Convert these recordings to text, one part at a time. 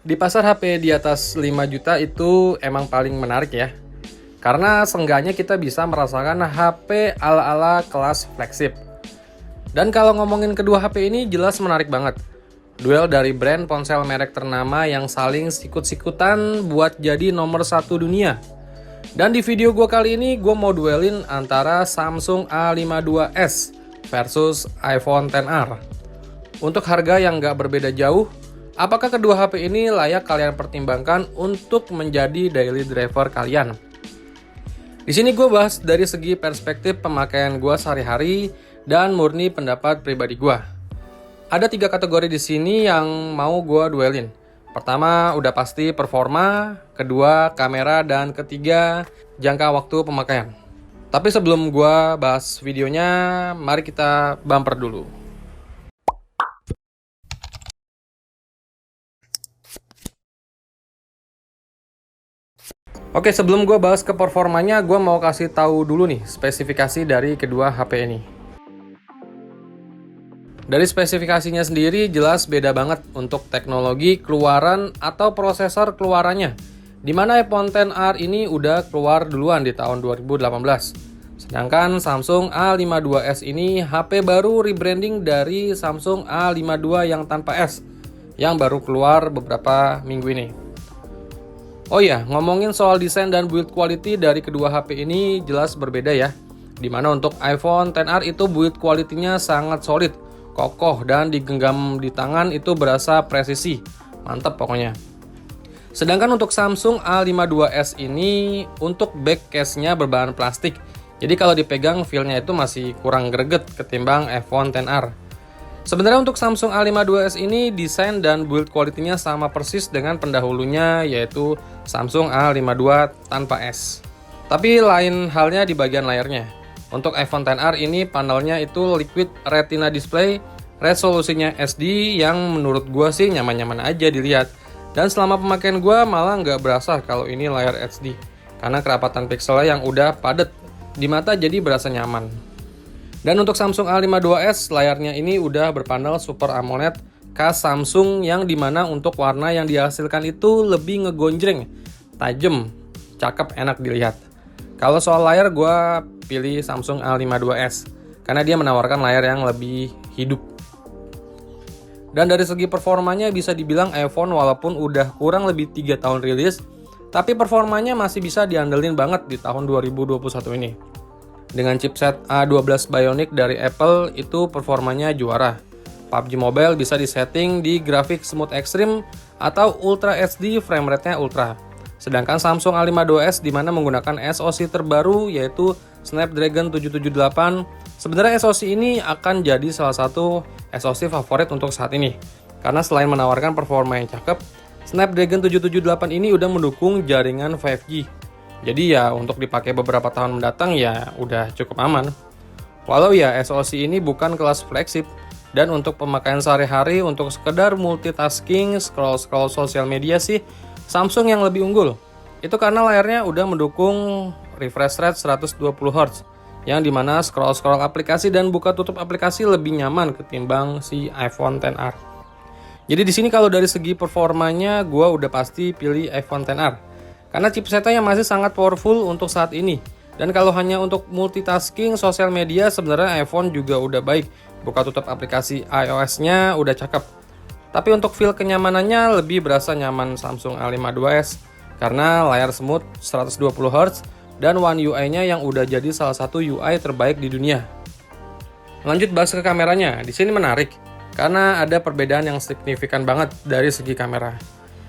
Di pasar HP di atas 5 juta itu emang paling menarik ya. Karena seenggaknya kita bisa merasakan HP ala-ala kelas flagship. Dan kalau ngomongin kedua HP ini jelas menarik banget. Duel dari brand ponsel merek ternama yang saling sikut-sikutan buat jadi nomor satu dunia. Dan di video gue kali ini gue mau duelin antara Samsung A52s versus iPhone XR. Untuk harga yang nggak berbeda jauh, apakah kedua HP ini layak kalian pertimbangkan untuk menjadi daily driver kalian? Di sini gue bahas dari segi perspektif pemakaian gue sehari-hari dan murni pendapat pribadi gue. Ada 3 kategori di sini yang mau gue duelin. Pertama udah pasti performa, kedua kamera, dan ketiga jangka waktu pemakaian. Tapi sebelum gue bahas videonya, mari kita bumper dulu. Oke, sebelum gue bahas ke performanya, gue mau kasih tahu dulu nih spesifikasi dari kedua HP ini. Dari spesifikasinya sendiri jelas beda banget untuk teknologi keluaran atau prosesor keluarannya. Dimana iPhone XR ini udah keluar duluan di tahun 2018. Sedangkan Samsung A52s ini HP baru rebranding dari Samsung A52 yang tanpa S, yang baru keluar beberapa minggu ini. Oh ya, ngomongin soal desain dan build quality dari kedua HP ini jelas berbeda ya. Dimana untuk iPhone XR itu build quality-nya sangat solid, kokoh, dan digenggam di tangan itu berasa presisi. Mantap pokoknya. Sedangkan untuk Samsung A52s ini untuk back case-nya berbahan plastik. Jadi kalau dipegang feel-nya itu masih kurang greget ketimbang iPhone XR. Sebenarnya untuk Samsung A52s ini desain dan build quality-nya sama persis dengan pendahulunya yaitu Samsung A52 tanpa S. Tapi lain halnya di bagian layarnya. Untuk iPhone XR ini panelnya itu liquid retina display, resolusinya SD yang menurut gua sih nyaman-nyaman aja dilihat. Dan selama pemakaian gua malah nggak berasa kalau ini layar HD. Karena kerapatan pixelnya yang udah padat di mata jadi berasa nyaman. Dan untuk Samsung A52s layarnya ini udah berpanel Super AMOLED khas Samsung yang dimana untuk warna yang dihasilkan itu lebih ngegonjreng, tajam, cakep, enak dilihat. Kalau soal layar gue pilih Samsung A52s karena dia menawarkan layar yang lebih hidup. Dan dari segi performanya bisa dibilang iPhone walaupun udah kurang lebih 3 tahun rilis, tapi performanya masih bisa diandelin banget di tahun 2021 ini. Dengan chipset A12 Bionic dari Apple itu performanya juara. PUBG Mobile bisa disetting di grafik smooth extreme atau Ultra HD, frame rate-nya ultra. Sedangkan Samsung A52s dimana menggunakan SoC terbaru yaitu Snapdragon 778. Sebenarnya SoC ini akan jadi salah satu SoC favorit untuk saat ini. Karena selain menawarkan performa yang cakep, Snapdragon 778 ini udah mendukung jaringan 5G. Jadi ya untuk dipakai beberapa tahun mendatang ya udah cukup aman. Walau ya SoC ini bukan kelas flagship dan untuk pemakaian sehari-hari untuk sekedar multitasking, scroll-scroll sosial media sih Samsung yang lebih unggul. Itu karena layarnya udah mendukung refresh rate 120Hz yang dimana scroll-scroll aplikasi dan buka tutup aplikasi lebih nyaman ketimbang si iPhone XR. Jadi di sini kalau dari segi performanya gua udah pasti pilih iPhone XR. Karena chipsetnya masih sangat powerful untuk saat ini. Dan kalau hanya untuk multitasking sosial media sebenarnya iPhone juga udah baik. Buka tutup aplikasi iOS-nya udah cakep. Tapi untuk feel kenyamanannya lebih berasa nyaman Samsung A52s. Karena layar smooth 120Hz dan One UI-nya yang udah jadi salah satu UI terbaik di dunia. Lanjut bahas ke kameranya. Di sini menarik. Karena ada perbedaan yang signifikan banget dari segi kamera.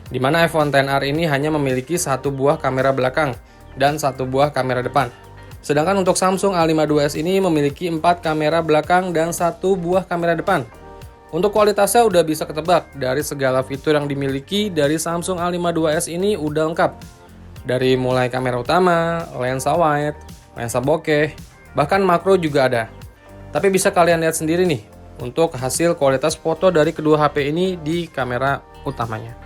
Di mana iPhone XR ini hanya memiliki satu buah kamera belakang dan satu buah kamera depan. Sedangkan untuk Samsung A52s ini memiliki 4 kamera belakang dan satu buah kamera depan. Untuk kualitasnya udah bisa ketebak dari segala fitur yang dimiliki dari Samsung A52s ini udah lengkap. Dari mulai kamera utama, lensa wide, lensa bokeh, bahkan makro juga ada. Tapi bisa kalian lihat sendiri nih untuk hasil kualitas foto dari kedua HP ini di kamera utamanya.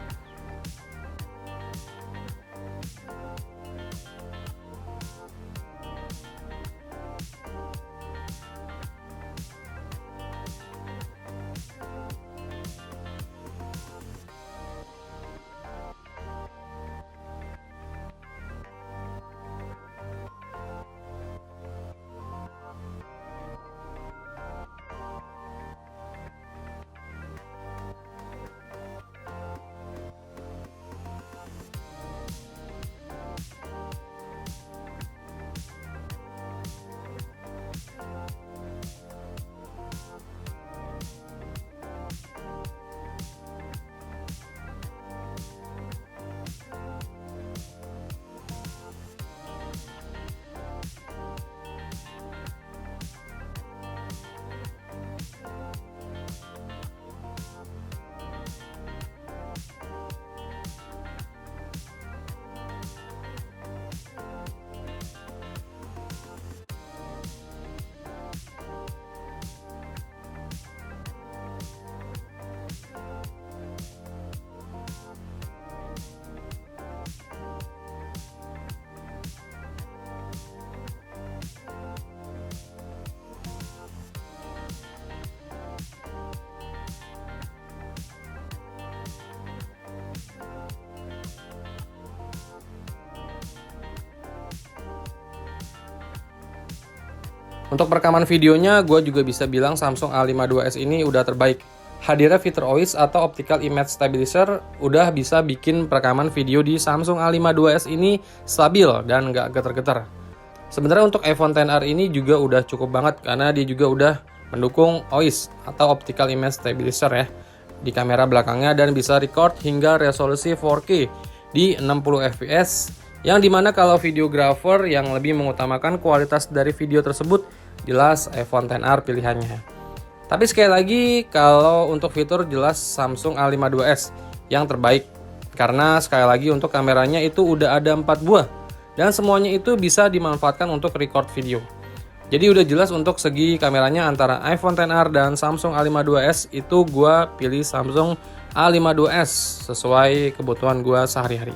Untuk perekaman videonya, gue juga bisa bilang Samsung A52s ini udah terbaik. Hadirnya fitur OIS atau Optical Image Stabilizer udah bisa bikin perekaman video di Samsung A52s ini stabil dan nggak getar-getar. Sebenarnya untuk iPhone XR ini juga udah cukup banget karena dia juga udah mendukung OIS atau Optical Image Stabilizer ya di kamera belakangnya dan bisa record hingga resolusi 4K di 60 fps yang dimana kalau videographer yang lebih mengutamakan kualitas dari video tersebut jelas iPhone XR pilihannya. Tapi sekali lagi kalau untuk fitur jelas Samsung A52s yang terbaik karena sekali lagi untuk kameranya itu udah ada 4 buah dan semuanya itu bisa dimanfaatkan untuk record video. Jadi udah jelas untuk segi kameranya antara iPhone XR dan Samsung A52s itu gua pilih Samsung A52s sesuai kebutuhan gua sehari-hari.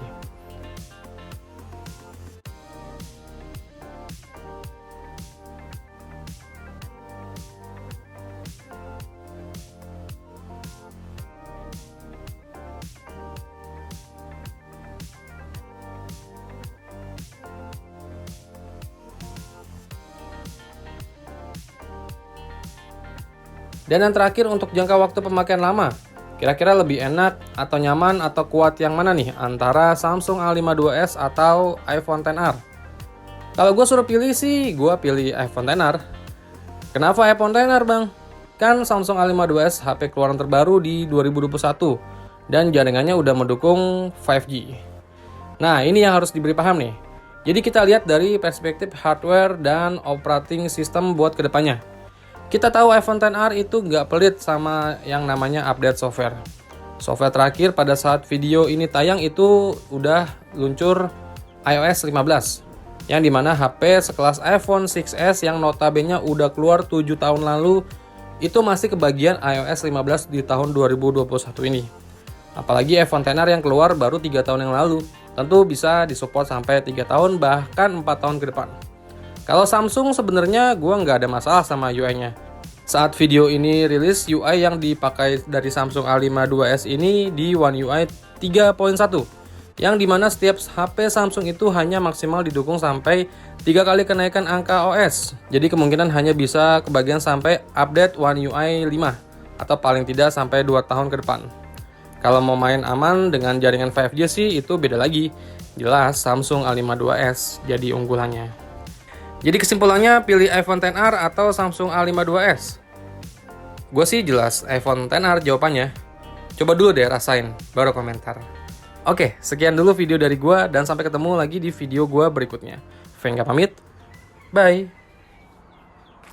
Dan yang terakhir untuk jangka waktu pemakaian lama, kira-kira lebih enak atau nyaman atau kuat yang mana nih antara Samsung A52s atau iPhone XR? Kalau gue suruh pilih sih, gue pilih iPhone XR. Kenapa iPhone XR bang? Kan Samsung A52s HP keluaran terbaru di 2021 dan jaringannya udah mendukung 5G. Nah ini yang harus diberi paham nih. Jadi kita lihat dari perspektif hardware dan operating system buat kedepannya. Kita tahu iPhone XR itu nggak pelit sama yang namanya update software. Software terakhir pada saat video ini tayang itu udah luncur iOS 15. Yang dimana HP sekelas iPhone 6s yang notabene udah keluar 7 tahun lalu itu masih kebagian iOS 15 di tahun 2021 ini. Apalagi iPhone XR yang keluar baru 3 tahun yang lalu. Tentu bisa disupport sampai 3 tahun bahkan 4 tahun ke depan. Kalau Samsung sebenarnya gue nggak ada masalah sama UI-nya. Saat video ini rilis, UI yang dipakai dari Samsung A52s ini di One UI 3.1 yang dimana setiap HP Samsung itu hanya maksimal didukung sampai 3 kali kenaikan angka OS. Jadi kemungkinan hanya bisa kebagian sampai update One UI 5 atau paling tidak sampai 2 tahun ke depan. Kalau mau main aman dengan jaringan 5G sih itu beda lagi. Jelas Samsung A52s jadi unggulannya. Jadi kesimpulannya pilih iPhone XR atau Samsung A52s? Gue sih jelas iPhone XR jawabannya. Coba dulu deh rasain, baru komentar. Oke, sekian dulu video dari gue dan sampai ketemu lagi di video gue berikutnya. Venga pamit, bye!